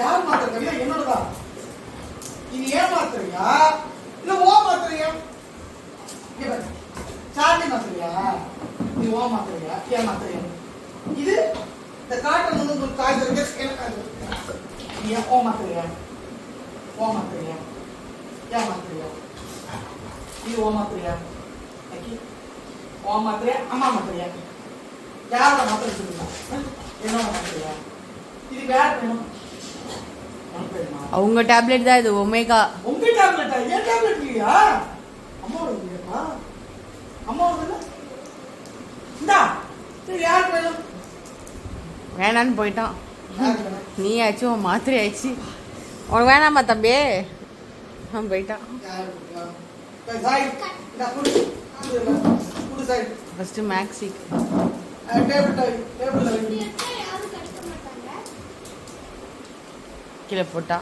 யார் மாத்திரையா? என்னோடதா? இது ஏன் மாத்திரையா இல்ல ஓ மாத்திரையா? சார்லி மாத்திரையா? இது ஓ மாத்திரையா ஏன் மாத்திரையா? இது இந்த காட்டன் வந்து ஒரு காய்ச்சல் ஏன் ஓ மாத்திரையா? ஓ மாத்திரையா ஏன் மாத்திரையா? இது ஓ மாத்திரையா? ஓ மாத்திரையா அம்மா மாத்திரையா? யாரோட மாத்திரை சொல்லுங்க? என்னோட மாத்திரையா? இது வேற வேணும். அவங்க டேப்லெட் தான் இது ஒமேகா. உங்க டேப்லெட்டா? ஏன் டேப்லெட் இல்லையா? அம்மாவோட இல்லையா? அம்மாவோட இல்ல? இந்தா இது யார் வேணும்? வேணான்னு போயிட்டான். நீ ஆச்சு உன் மாத்திரை ஆயிடுச்சு. உனக்கு வேணாமா தம்பி? அவன் போயிட்டான். ஃபர்ஸ்ட் மேக்ஸி கீழே போட்டா